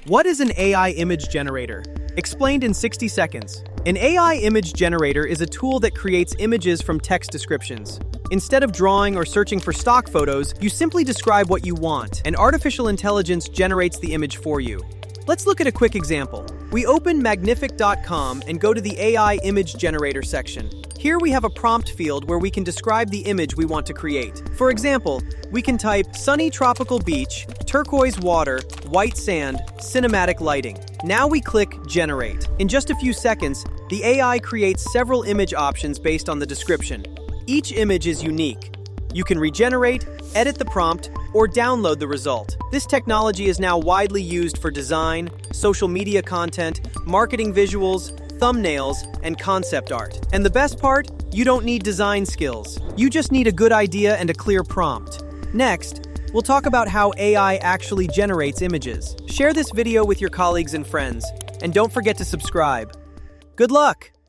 What is an AI image generator? Explained in 60 seconds. An AI image generator is a tool that creates images from text descriptions. Instead of drawing or searching for stock photos, you simply describe what you want, and artificial intelligence generates the image for you. Let's look at a quick example. We open Magnific.com and go to the AI image generator section. Here we have a prompt field where we can describe the image we want to create. For example, we can type sunny tropical beach, turquoise water, white sand, cinematic lighting. Now we click Generate. In just a few seconds, the AI creates several image options based on the description. Each image is unique. You can regenerate, edit the prompt, or download the result. This technology is now widely used for design, social media content, marketing visuals, thumbnails, and concept art. And the best part? You don't need design skills. You just need a good idea and a clear prompt. Next, we'll talk about how AI actually generates images. Share this video with your colleagues and friends, and don't forget to subscribe. Good luck!